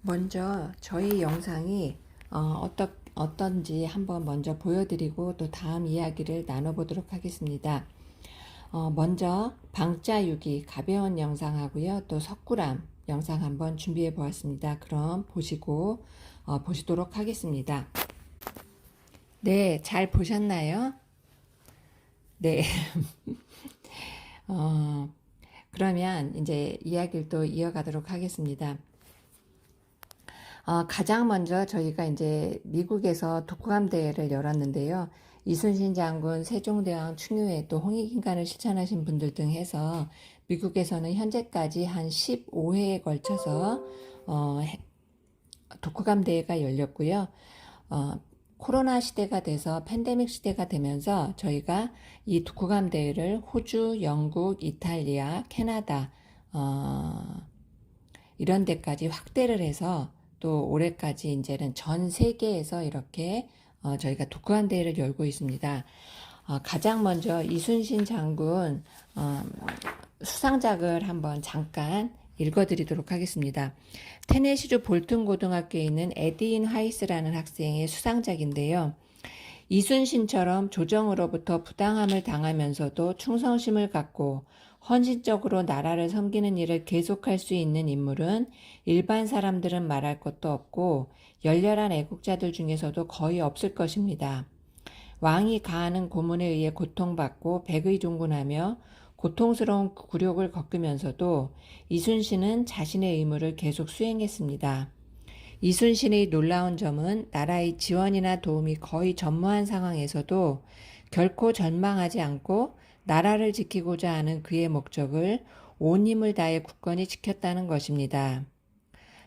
먼저 저희 영상이 어떤지 한번 먼저 보여드리고 또 다음 이야기를 나눠보도록 하겠습니다. 먼저 방자유기 가벼운 영상하고요. 또 석굴암 영상 한번 준비해 보았습니다. 그럼 보시도록 하겠습니다. 네, 잘 보셨나요? 네. 그러면 이제 이야기를 또 이어가도록 하겠습니다. 가장 먼저 저희가 이제 미국에서 독후감 대회를 열었는데요. 이순신 장군, 세종대왕 충효회 또 홍익인간을 실천하신 분들 등 해서 미국에서는 현재까지 한 15회에 걸쳐서 독후감 대회가 열렸고요. 코로나 시대가 돼서 팬데믹 시대가 되면서 저희가 이 독후감 대회를 호주, 영국, 이탈리아, 캐나다 이런 데까지 확대를 해서 또 올해까지 이제는 전 세계에서 이렇게 저희가 독후감 대회를 열고 있습니다. 가장 먼저 이순신 장군 수상작을 한번 잠깐 읽어드리도록 하겠습니다. 테네시주 볼튼 고등학교에 있는 에디인 하이스라는 학생의 수상작인데요. 이순신처럼 조정으로부터 부당함을 당하면서도 충성심을 갖고 헌신적으로 나라를 섬기는 일을 계속할 수 있는 인물은 일반 사람들은 말할 것도 없고 열렬한 애국자들 중에서도 거의 없을 것입니다. 왕이 가하는 고문에 의해 고통받고 백의종군하며 고통스러운 굴욕을 겪으면서도 이순신은 자신의 의무를 계속 수행했습니다. 이순신의 놀라운 점은 나라의 지원이나 도움이 거의 전무한 상황에서도 결코 절망하지 않고 나라를 지키고자 하는 그의 목적을 온 힘을 다해 굳건히 지켰다는 것입니다.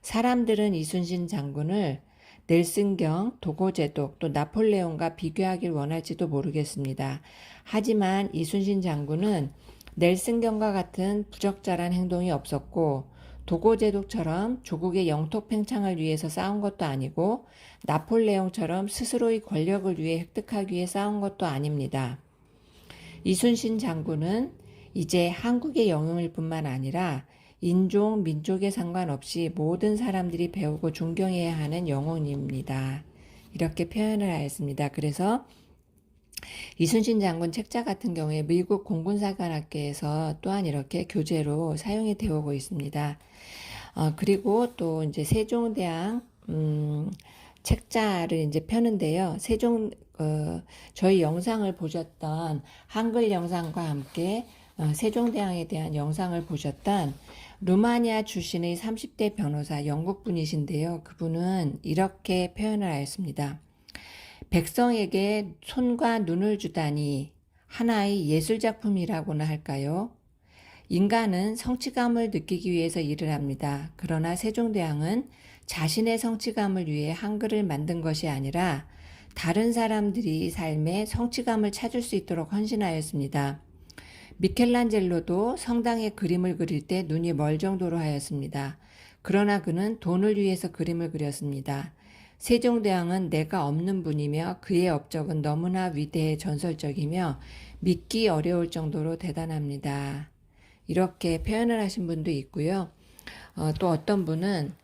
사람들은 이순신 장군을 넬슨경, 도고제독, 또 나폴레옹과 비교하길 원할지도 모르겠습니다. 하지만 이순신 장군은 넬슨경과 같은 부적절한 행동이 없었고 도고제독처럼 조국의 영토 팽창을 위해서 싸운 것도 아니고 나폴레옹처럼 스스로의 권력을 위해 획득하기 위해 싸운 것도 아닙니다. 이순신 장군은 이제 한국의 영웅일 뿐만 아니라 인종, 민족에 상관없이 모든 사람들이 배우고 존경해야 하는 영웅입니다. 이렇게 표현을 하였습니다. 그래서 이순신 장군 책자 같은 경우에 미국 공군사관학교에서 또한 이렇게 교재로 사용이 되어 오고 있습니다. 그리고 또 이제 세종대왕 책자를 이제 펴는데요. 저희 영상을 보셨던 한글 영상과 함께 세종대왕에 대한 영상을 보셨던 루마니아 출신의 30대 변호사 영국 분이신데요. 그분은 이렇게 표현을 하였습니다. 백성에게 손과 눈을 주다니 하나의 예술작품이라고나 할까요? 인간은 성취감을 느끼기 위해서 일을 합니다. 그러나 세종대왕은 자신의 성취감을 위해 한글을 만든 것이 아니라 다른 사람들이 삶에 성취감을 찾을 수 있도록 헌신하였습니다. 미켈란젤로도 성당에 그림을 그릴 때 눈이 멀 정도로 하였습니다. 그러나 그는 돈을 위해서 그림을 그렸습니다. 세종대왕은 내가 없는 분이며 그의 업적은 너무나 위대해 전설적이며 믿기 어려울 정도로 대단합니다. 이렇게 표현을 하신 분도 있고요. 또 어떤 분은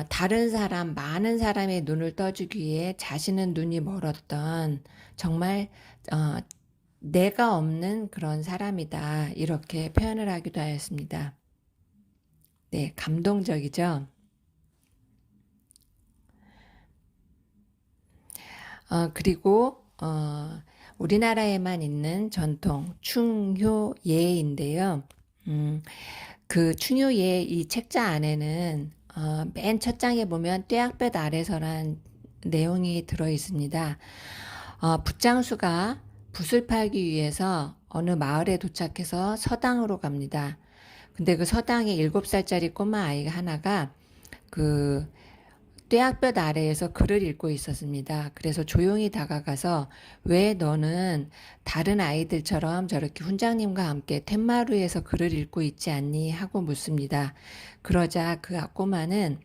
다른 사람, 많은 사람의 눈을 떠주기 위해 자신은 눈이 멀었던 정말 내가 없는 그런 사람이다. 이렇게 표현을 하기도 하였습니다. 네, 감동적이죠? 그리고 우리나라에만 있는 전통 충효예인데요. 그 충효예 이 책자 안에는 맨 첫 장에 보면 떼약볕 아래서란 내용이 들어 있습니다. 붓장수가 붓을 팔기 위해서 어느 마을에 도착해서 서당으로 갑니다. 근데 그 서당에 7살짜리 꼬마 아이가 하나가 그 떼약볕 아래에서 글을 읽고 있었습니다. 그래서 조용히 다가가서 왜 너는 다른 아이들처럼 저렇게 훈장님과 함께 텐마루에서 글을 읽고 있지 않니? 하고 묻습니다. 그러자 그 꼬마는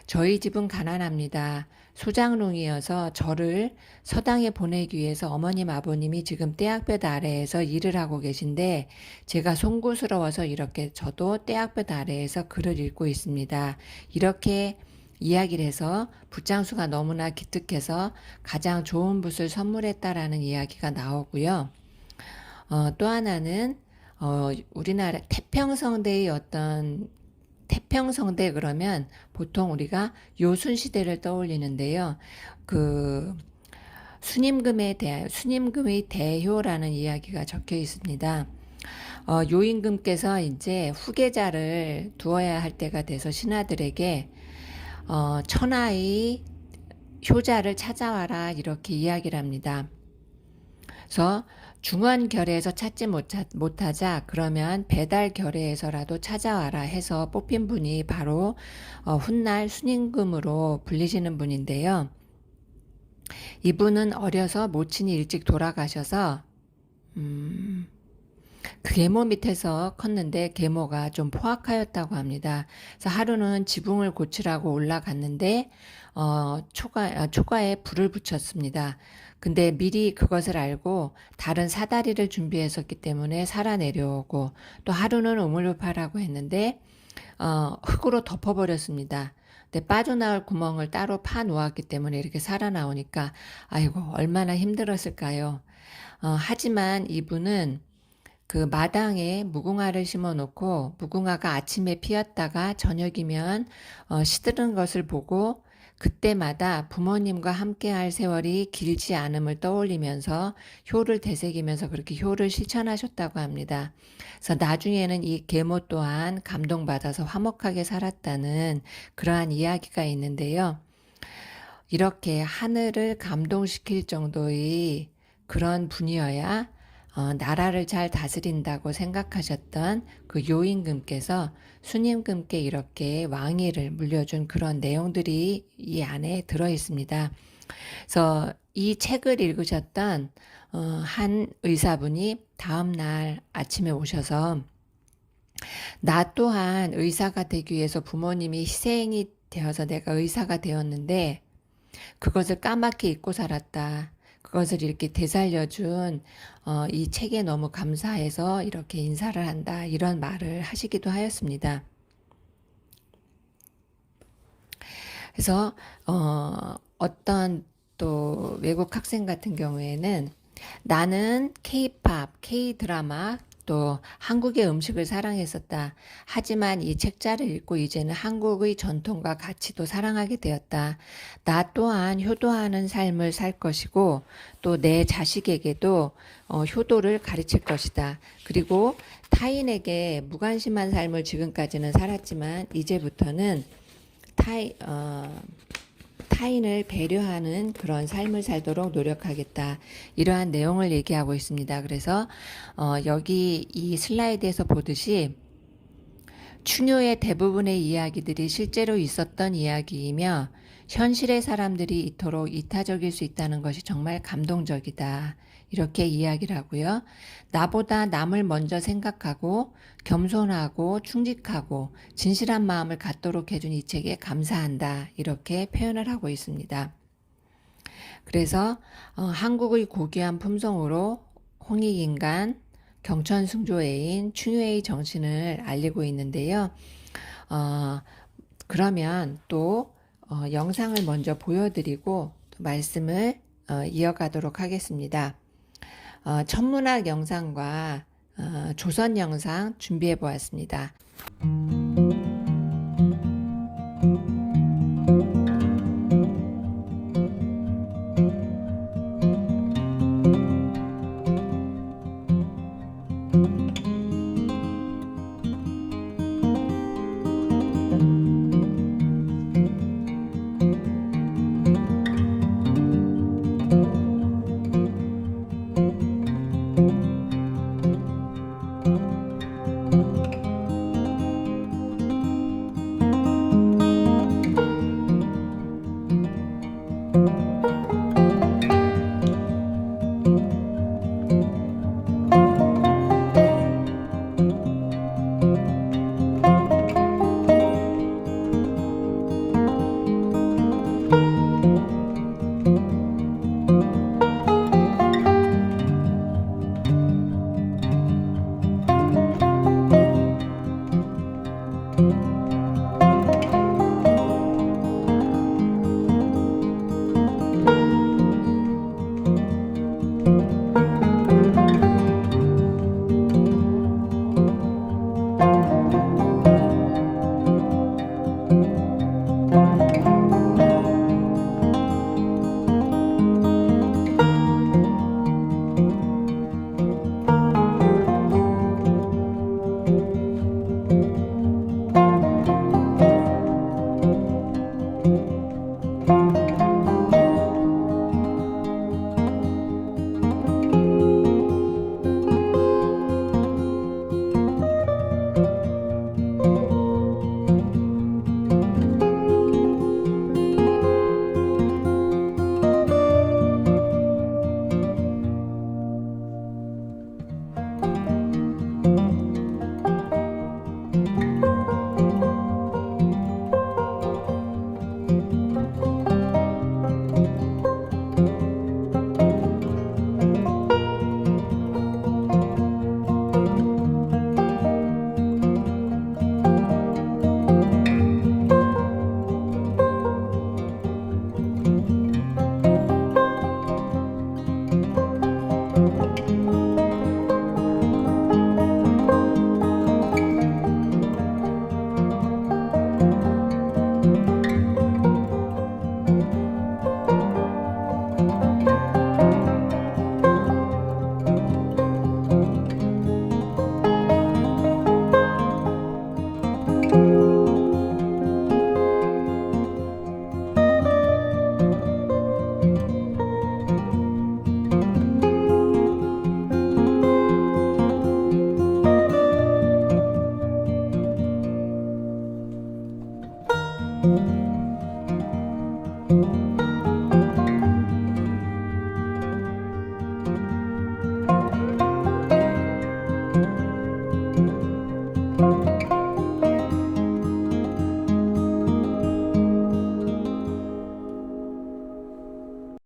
저희 집은 가난합니다. 소장농이어서 저를 서당에 보내기 위해서 어머님 아버님이 지금 떼약볕 아래에서 일을 하고 계신데 제가 송구스러워서 이렇게 저도 떼약볕 아래에서 글을 읽고 있습니다. 이렇게 이야기를 해서 붓장수가 너무나 기특해서 가장 좋은 붓을 선물했다라는 이야기가 나오고요. 또 하나는 우리나라 태평성대의 태평성대 그러면 보통 우리가 요순시대를 떠올리는데요. 그 순임금의 대효라는 이야기가 적혀 있습니다. 요임금께서 이제 후계자를 두어야 할 때가 돼서 신하들에게 천하의 효자를 찾아와라 이렇게 이야기를 합니다. 그래서 중원결에서 찾지 못하자 그러면 배달결에서라도 찾아와라 해서 뽑힌 분이 바로 훗날 순임금으로 불리시는 분인데요. 이분은 어려서 모친이 일찍 돌아가셔서 그 계모 밑에서 컸는데 계모가 좀 포악하였다고 합니다. 그래서 하루는 지붕을 고치라고 올라갔는데 초가에 불을 붙였습니다. 근데 미리 그것을 알고 다른 사다리를 준비했었기 때문에 살아 내려오고, 또 하루는 우물을 파라고 했는데 흙으로 덮어버렸습니다. 근데 빠져나올 구멍을 따로 파 놓았기 때문에 이렇게 살아나오니까 아이고 얼마나 힘들었을까요. 하지만 이분은 그 마당에 무궁화를 심어 놓고 무궁화가 아침에 피었다가 저녁이면 시드는 것을 보고 그때마다 부모님과 함께할 세월이 길지 않음을 떠올리면서 효를 되새기면서 그렇게 효를 실천하셨다고 합니다. 그래서 나중에는 이 계모 또한 감동받아서 화목하게 살았다는 그러한 이야기가 있는데요. 이렇게 하늘을 감동시킬 정도의 그런 분이어야 나라를 잘 다스린다고 생각하셨던 그 요임금께서 순임금께 이렇게 왕위를 물려준 그런 내용들이 이 안에 들어 있습니다. 그래서 이 책을 읽으셨던 한 의사분이 다음 날 아침에 오셔서 나 또한 의사가 되기 위해서 부모님이 희생이 되어서 내가 의사가 되었는데 그것을 까맣게 잊고 살았다. 그것을 이렇게 되살려준 이 책에 너무 감사해서 이렇게 인사를 한다. 이런 말을 하시기도 하였습니다. 그래서 어떤 또 외국 학생 같은 경우에는 나는 K-팝, K-드라마, 또 한국의 음식을 사랑했었다. 하지만 이 책자를 읽고 이제는 한국의 전통과 가치도 사랑하게 되었다. 나 또한 효도하는 삶을 살 것이고 또 내 자식에게도 효도를 가르칠 것이다. 그리고 타인에게 무관심한 삶을 지금까지는 살았지만 이제부터는 타인을 배려하는 그런 삶을 살도록 노력하겠다. 이러한 내용을 얘기하고 있습니다. 그래서 여기 이 슬라이드에서 보듯이 충효의 대부분의 이야기들이 실제로 있었던 이야기이며 현실의 사람들이 이토록 이타적일 수 있다는 것이 정말 감동적이다. 이렇게 이야기를 하고요. 나보다 남을 먼저 생각하고 겸손하고 충직하고 진실한 마음을 갖도록 해준 이 책에 감사한다. 이렇게 표현을 하고 있습니다. 그래서 한국의 고귀한 품성으로 홍익인간, 경천승조애인, 충효의 정신을 알리고 있는데요. 그러면 또 영상을 먼저 보여드리고 말씀을 이어가도록 하겠습니다. 천문학 영상과 조선 영상 준비해 보았습니다.